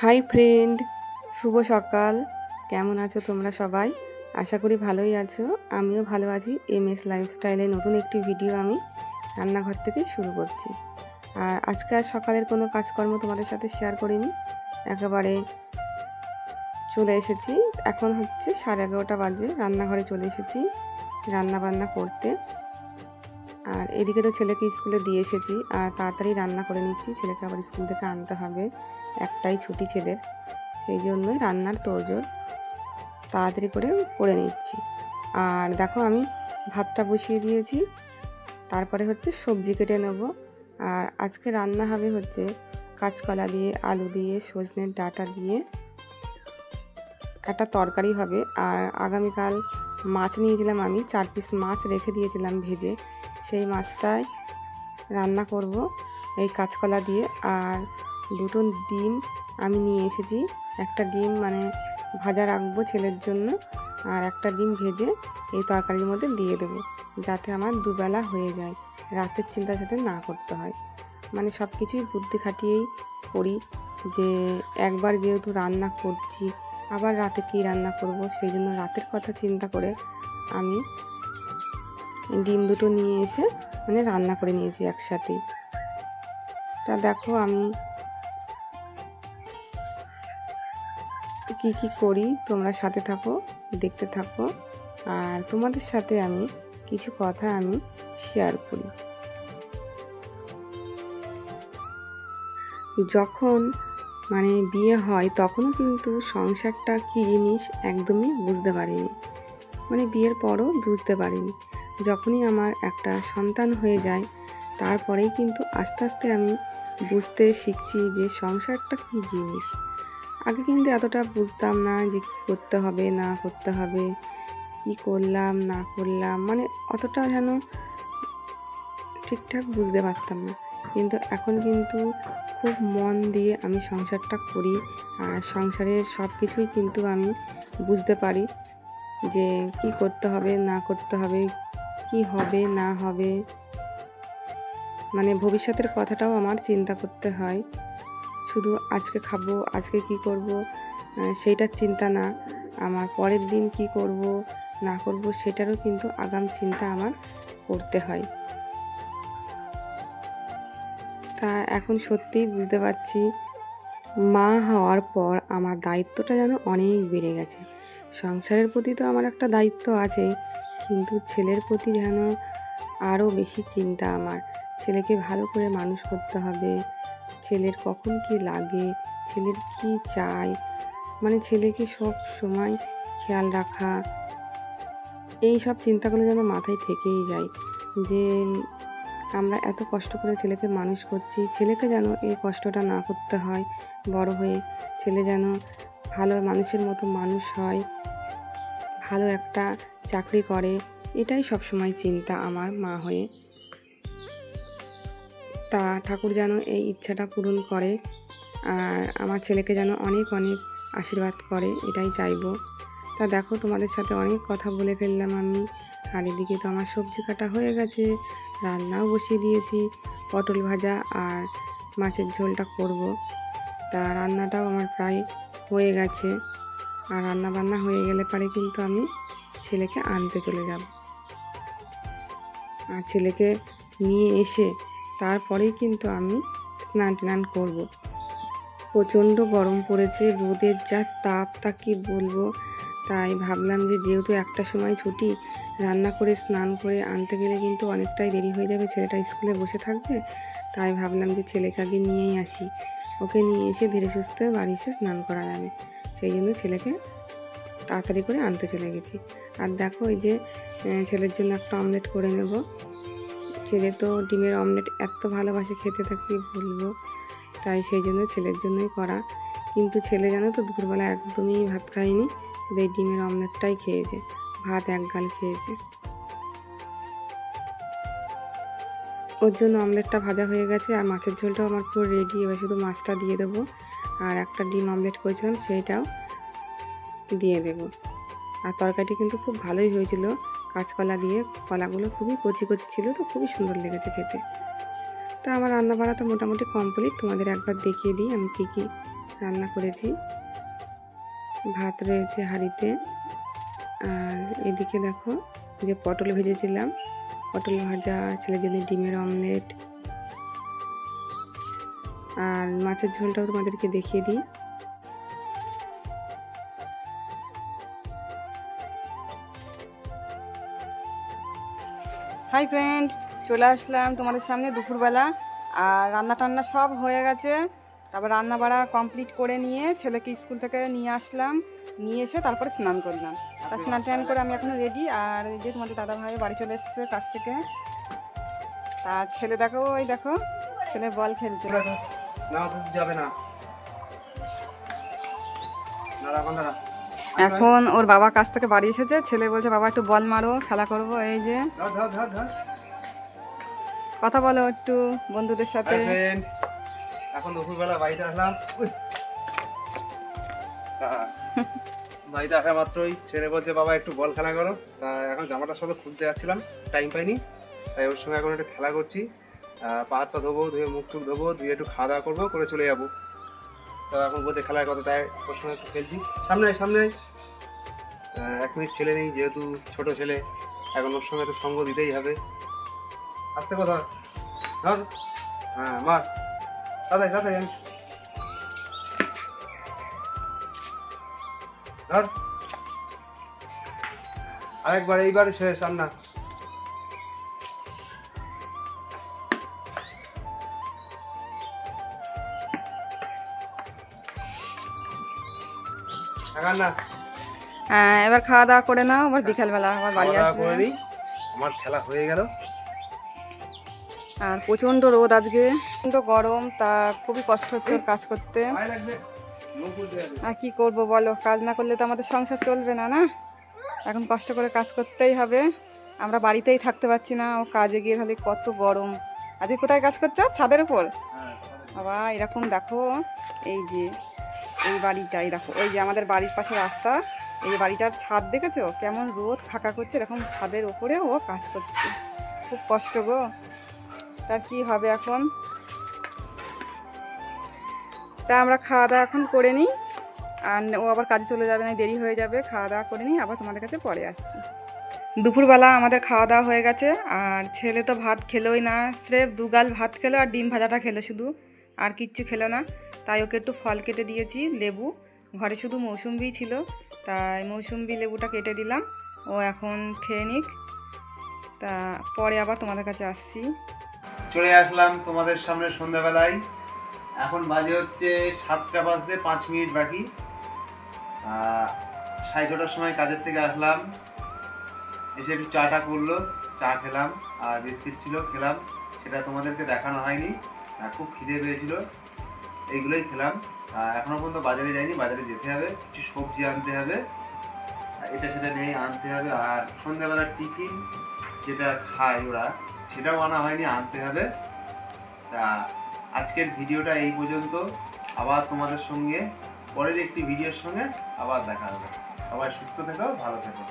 Hi friend, শুভ সকাল। কেমন আছো তোমরা সবাই? আশা করি ভালোই আছো। আমিও ভালো আছি। MS লাইফস্টাইলে নতুন একটি ভিডিও আমি রান্নাঘর থেকে শুরু করছি। আর আজকে আর সকালের কোনো কাজকর্ম তোমাদের সাথে শেয়ার করিনি, একেবারে চলে এসেছি। এখন হচ্ছে 11:30 বাজে, রান্নাঘরে চলে এসেছি রান্না বান্না করতে। আর এদিকে তো ছেলেকে স্কুলে দিয়ে এসেছি, আর তাড়াতাড়ি রান্না করে নিচ্ছি। ছেলেকে আবার স্কুল থেকে আনতে হবে, একটাই ছুটি ছেলের, সেই জন্যই রান্নার তোড়জোড় তাড়াতাড়ি করে নিচ্ছি। আর দেখো আমি ভাতটা বসিয়ে দিয়েছি, তারপরে হচ্ছে সবজি কেটে নেব। আর আজকে রান্না হবে হচ্ছে কাঁচকলা দিয়ে, আলু দিয়ে, সজনের ডাঁটা দিয়ে একটা তরকারি হবে। আর আগামীকাল মাছ নিয়েছিলাম, আমি 4 পিস মাছ রেখে দিয়েছিলাম ভেজে, সেই মাছটাই রান্না করব এই কাঁচকলা দিয়ে। আর দুটো ডিম আমি নিয়ে এসেছি, একটা ডিম মানে ভাজা রাখবো ছেলের জন্য, আর একটা ডিম ভেজে এই তরকারির মধ্যে দিয়ে দেবো, যাতে আমার দুবেলা হয়ে যায়, রাতের চিন্তা যাতে না করতে হয়। মানে সব কিছুই বুদ্ধি খাটিয়েই করি, যে একবার যেহেতু রান্না করছি, আবার রাতে কী রান্না করব, সেই জন্য রাতের কথা চিন্তা করে আমি ডিম দুটো নিয়ে এসে মানে রান্না করে নিয়েছি একসাথেই। তা দেখো আমি কি করি, তোমরা সাথে থাকো, দেখতে থাকো। আর তোমাদের সাথে আমি কিছু কথা আমি শেয়ার করি। যখন মানে বিয়ে হয় তখনও কিন্তু সংসারটা কী জিনিস একদমই বুঝতে পারিনি, মানে বিয়ের পরও বুঝতে পারিনি। যখনই আমার একটা সন্তান হয়ে যায়, তারপরেই কিন্তু আস্তে আস্তে আমি বুঝতে শিখছি যে সংসারটা কী জিনিস। আগে কিন্তু এতটা বুঝতাম না যে কী করতে হবে না করতে হবে, কী করলাম না করলাম, মানে অতটা যেন ঠিকঠাক বুঝতে পারতাম না। কিন্তু এখন কিন্তু খুব মন দিয়ে আমি সংসারটা করি, আর সংসারের সব কিছুই কিন্তু আমি বুঝতে পারি, যে কি করতে হবে না করতে হবে, কি হবে না হবে, মানে ভবিষ্যতের কথাটাও আমার চিন্তা করতে হয়। শুধু আজকে খাবো, আজকে কি করব সেইটার চিন্তা না, আমার পরের দিন কি করব না করব সেটারও কিন্তু আগাম চিন্তা আমার করতে হয়। তা এখন সত্যিই বুঝতে পারছি, মা হওয়ার পর আমার দায়িত্বটা যেন অনেক বেড়ে গেছে। সংসারের প্রতি তো আমার একটা দায়িত্ব আছেই, কিন্তু ছেলের প্রতি যেন আরও বেশি চিন্তা আমার। ছেলেকে ভালো করে মানুষ করতে হবে, ছেলের কখন কি লাগে, ছেলের কি চাই, মানে ছেলেকে সব সময় খেয়াল রাখা, এই সব চিন্তাগুলো যেন মাথায় থেকেই যায়, যে আমরা এত কষ্ট করে ছেলেকে মানুষ করছি, ছেলেকে যেন এই কষ্টটা না করতে হয়। বড় হয়ে ছেলে যেন ভালো মানুষের মতো মানুষ হয়, ভালো একটা চাকরি করে, এটাই সবসময় চিন্তা আমার মা হয়ে। তা ঠাকুর যেন এই ইচ্ছাটা পূরণ করে, আর আমার ছেলেকে যেন অনেক অনেক আশীর্বাদ করে, এটাই চাইবো। তা দেখো তোমাদের সাথে অনেক কথা বলে ফেললাম আমি। আর এদিকে তো আমার সবজি কাটা হয়ে গেছে, রান্নাও বসিয়ে দিয়েছি, পটল ভাজা আর মাছের ঝোলটা করব। তা রান্নাটাও আমার প্রায় হয়ে গেছে, আর রান্না বান্না হয়ে গেলে পরে কিন্তু আমি ছেলেকে আনতে চলে যাব। আর ছেলেকে নিয়ে এসে তারপরেই কিন্তু আমি স্নান টান করব। প্রচণ্ড গরম পড়েছে, রোদের যা তাপ তা কি বলবো। তাই ভাবলাম যে যেহেতু একটা সময় ছুটি, রান্না করে স্নান করে আনতে গেলে কিন্তু অনেকটাই দেরি হয়ে যাবে, ছেলেটা স্কুলে বসে থাকবে। তাই ভাবলাম যে ছেলেকে আগে নিয়েই আসি, ওকে নিয়ে এসে ধীরে সুস্থে বাড়ি এসে স্নান করা যাবে, সেই জন্য ছেলেকে তাড়াতাড়ি করে আনতে চলে গেছি। আর দেখো এই যে ছেলের জন্য একটা অমলেট করে নেব। ছেলে তো ডিমের অমলেট এত ভালোবাসে খেতে, থাকি বলবো, তাই সেই জন্য ছেলের জন্যই করা। কিন্তু ছেলে জানো তো দুপুরবেলা একদমই ভাত খায়নি, এই ডিমের অমলেটটাই খেয়েছে, ভাত এক গাল খেয়েছে। ওর জন্য অমলেটটা ভাজা হয়ে গেছে, আর মাছের ঝোলটাও আমার পুরো রেডি। এবার শুধু মাছটা দিয়ে দেবো, আর একটা ডিম অমলেট করেছিলাম সেইটাও দিয়ে দেব। আর তরকারিটি কিন্তু খুব ভালোই হয়েছিল, কাঁচকলা দিয়ে, কলাগুলো খুবই কচি কচি ছিল, তো খুবই সুন্দর লেগেছে খেতে। তা আমার রান্না বান্না তো মোটামুটি কমপ্লিট, তোমাদের একবার দেখিয়ে দিই আমি কী রান্না করেছি। ভাত রয়েছে হাঁড়িতে, আর এদিকে দেখো যে পটল ভেজেছিলাম, পটল ভাজা, ছেলের জন্য ডিমের অমলেট, আর মাছের ঝোলটাও তোমাদেরকে দেখিয়ে দিই। হাই ফ্রেন্ড, চলে আসলাম তোমাদের সামনে দুপুরবেলা। আর রান্না টান্না সব হয়ে গেছে। তারপর রান্না বাড়া কমপ্লিট করে নিয়ে ছেলেকে স্কুল থেকে নিয়ে আসলাম, নিয়ে এসে তারপরে স্নান করলাম। তা স্নান টান করে আমি এখনও রেডি। আর এই যে তোমাদের দাদাভাই বাড়ি চলে এসছে কাছ থেকে। তা ছেলে দেখো, ওই দেখো ছেলে বল খেলছে। যাবে না, এখন ওর বাবা কাছ থেকে বাড়ি এসেছে, ছেলে বলছে বাবা একটু বল মারো, খেলা করবো। এই যে কথা বলো একটু বন্ধুদের সাথে। এখন দুপুরবেলা বাড়িতে আসলাম। বাড়িতে আসা মাত্রই ছেলে বলছে বাবা একটু বল খেলা করো। তা এখন জামাটা সবে খুলতে যাচ্ছিলাম, টাইম পাইনি, তাই ওর সঙ্গে এখন একটু খেলা করছি। পা হাত পা ধোবো, ধুয়ে মুখ টুক ধোবো, ধুয়ে একটু খাওয়া দাওয়া করবো, করে চলে যাবো। তো এখন বলছে খেলার কথা, তাই ওর সঙ্গে একটু খেলছি। সামনে সামনে 1 মিনিট খেলে নেই, যেহেতু ছোট ছেলে, এখন ওর সঙ্গে একটু সঙ্গ দিতেই হবে। আসতে কথা, হ্যাঁ মার তাড়াতাড়ি তাড়াতাড়ি ধর, আরেকবার, এইবার শেষ রান্না। হ্যাঁ, এবার খাওয়া দাওয়া করে নাও, আবার বিকালবেলা আবার বাড়ি আসবে। আমার খেলা হয়ে গেল। আর প্রচণ্ড রোদ আজকে, প্রচণ্ড গরম, তা খুবই কষ্ট হচ্ছে ওর কাজ করতে। আর কি করব বলো, কাজ না করলে তো আমাদের সংসার চলবে না, না? এখন কষ্ট করে কাজ করতেই হবে। আমরা বাড়িতেই থাকতে পারছি না, ও কাজে গিয়ে তাহলে কত গরম। আজকে কোথায় কাজ করছো? ছাদের উপর? বাবা এরকম দেখো, এই যে এই বাড়িটাই দেখো, ওই যে আমাদের বাড়ির পাশে রাস্তা, এই বাড়িটার ছাদ দেখেছো কেমন রোদ খাকা করছে, এরকম ছাদের ওপরে ও কাজ করছে। খুব কষ্ট গো, তার কি হবে এখন। তা আমরা খাওয়া দাওয়া এখন করে নিই, আর ও আবার কাজে চলে যাবে না, দেরি হয়ে যাবে। খাওয়া দাওয়া করে নিই, আবার তোমাদের কাছে পরে আসছি। দুপুরবেলা আমাদের খাওয়া দাওয়া হয়ে গেছে, আর ছেলে তো ভাত খেলোই না, স্রেফ 2 গাল ভাত খেলো আর ডিম ভাজাটা খেলো শুধু, আর কিচ্ছু খেলো না। তাই ওকে একটু ফল কেটে দিয়েছি, লেবু, ঘরে শুধু মৌসুম্বি ছিল, তাই মৌসুম্বি লেবুটা কেটে দিলাম, ও এখন খেয়ে নিক। তা পরে আবার তোমাদের কাছে আসছি। চলে আসলাম তোমাদের সামনে সন্ধ্যাবেলায়। এখন বাজে হচ্ছে 7টা বাজতে 5 মিনিট বাকি। 6:30টার সময় কাজের থেকে আসলাম, এসে একটু চাটা করলো, চা খেলাম, আর বিস্কিট ছিল খেলাম, সেটা তোমাদেরকে দেখানো হয়নি। খুব খিদে পেয়েছিল, এইগুলোই খেলাম। এখনো পর্যন্ত বাজারে যাইনি, বাজারে যেতে হবে, কিছু সবজি আনতে হবে, এটা সেটা নেই, আনতে হবে। আর সন্ধ্যাবেলার টিফিন যেটা খায় ওরা, সেটাও আনা হয়নি, আনতে হবে। তা আজকের ভিডিওটা এই পর্যন্ত। আবার তোমাদের সঙ্গে পরের একটি ভিডিওর সঙ্গে আবার দেখা হবে। সবাই সুস্থ থেকো, ভালো থেকো।